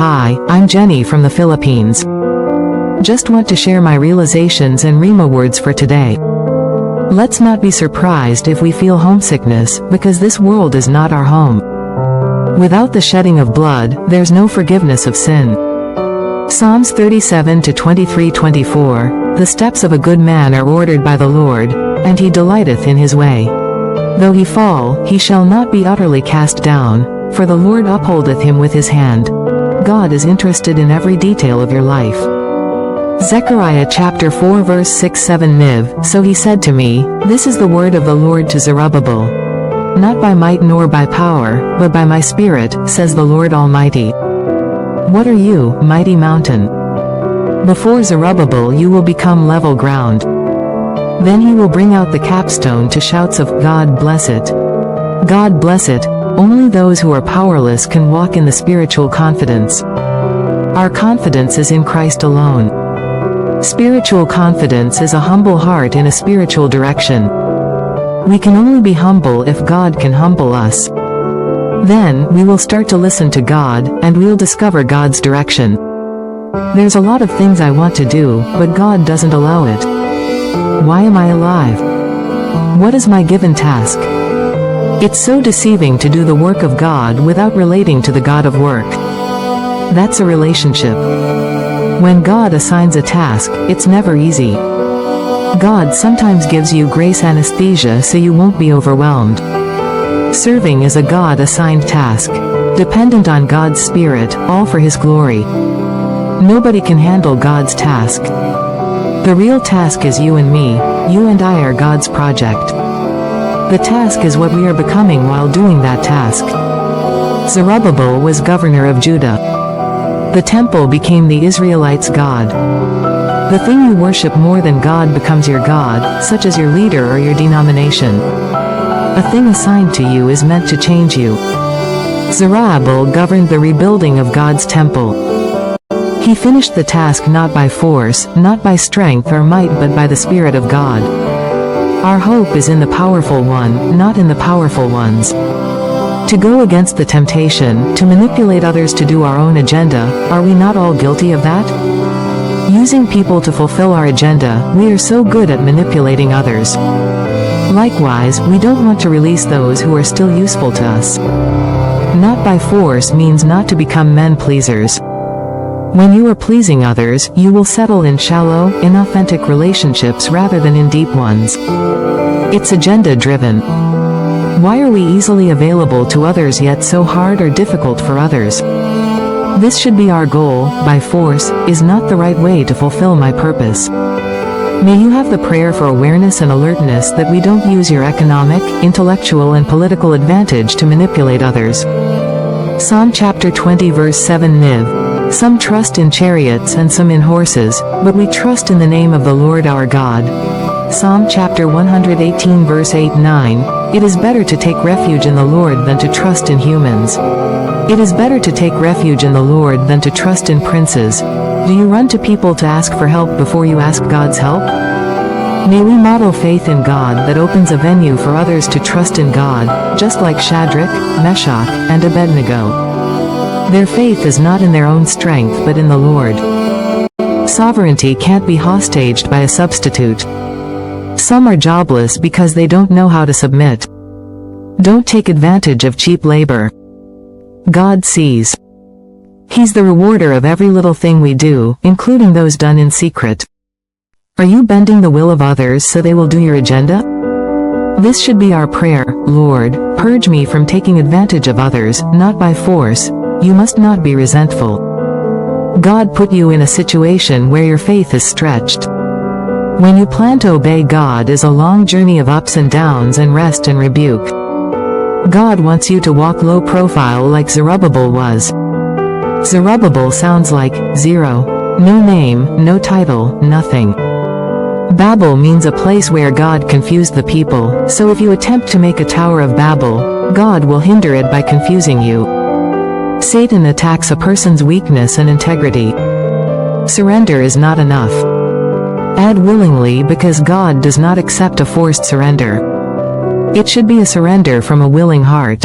Hi, I'm Jenny from the Philippines. Just want to share my realizations and rhema words for today. Let's not be surprised if we feel homesickness, because this world is not our home. Without the shedding of blood, there's no forgiveness of sin. Psalms 37-23-24, The steps of a good man are ordered by the Lord, and he delighteth in his way. Though he fall, he shall not be utterly cast down, for the Lord upholdeth him with his hand. God is interested in every detail of your life. Zechariah chapter 4 verse 6-7 Niv, So he said to me, This is the word of the Lord to Zerubbabel. Not by might nor by power, but by my spirit, says the Lord Almighty. What are you, mighty mountain? Before Zerubbabel you will become level ground. Then he will bring out the capstone to shouts of, God bless it. God bless it. Only those who are powerless can walk in the spiritual confidence. Our confidence is in Christ alone. Spiritual confidence is a humble heart in a spiritual direction. We can only be humble if God can humble us. Then, we will start to listen to God, and we'll discover God's direction. There's a lot of things I want to do, but God doesn't allow it. Why am I alive? What is my given task? It's so deceiving to do the work of God without relating to the God of work. That's a relationship. When God assigns a task, it's never easy. God sometimes gives you grace anesthesia so you won't be overwhelmed. Serving is a God-assigned task, dependent on God's Spirit, all for His glory. Nobody can handle God's task. The real task is you and me. You and I are God's project. The task is what we are becoming while doing that task. Zerubbabel was governor of Judah. The temple became the Israelites' God. The thing you worship more than God becomes your God, such as your leader or your denomination. A thing assigned to you is meant to change you. Zerubbabel governed the rebuilding of God's temple. He finished the task not by force, not by strength or might, but by the Spirit of God. Our hope is in the powerful one, not in the powerful ones. To go against the temptation, to manipulate others to do our own agenda, are we not all guilty of that? Using people to fulfill our agenda, we are so good at manipulating others. Likewise, we don't want to release those who are still useful to us. Not by force means not to become men-pleasers. When you are pleasing others, you will settle in shallow, inauthentic relationships rather than in deep ones. It's agenda-driven. Why are we easily available to others yet so hard or difficult for others? This should be our goal. By force is not the right way to fulfill my purpose. May you have the prayer for awareness and alertness that we don't use your economic, intellectual and political advantage to manipulate others. Psalm chapter 20 verse 7 Niv. Some trust in chariots and some in horses, but we trust in the name of the Lord our God. Psalm chapter 118 verse 8-9, It is better to take refuge in the Lord than to trust in humans. It is better to take refuge in the Lord than to trust in princes. Do you run to people to ask for help before you ask God's help? May we model faith in God that opens a venue for others to trust in God, just like Shadrach, Meshach, and Abednego. Their faith is not in their own strength but in the Lord. Sovereignty can't be hostaged by a substitute. Some are jobless because they don't know how to submit. Don't take advantage of cheap labor. God sees. He's the rewarder of every little thing we do, including those done in secret. Are you bending the will of others so they will do your agenda? This should be our prayer. Lord, purge me from taking advantage of others, not by force. You must not be resentful. God put you in a situation where your faith is stretched. When you plan to obey God is a long journey of ups and downs and rest and rebuke. God wants you to walk low profile like Zerubbabel was. Zerubbabel sounds like zero. No name, no title, nothing. Babel means a place where God confused the people, so if you attempt to make a Tower of Babel, God will hinder it by confusing you. Satan attacks a person's weakness and integrity. Surrender is not enough. Add willingly, because God does not accept a forced surrender. It should be a surrender from a willing heart.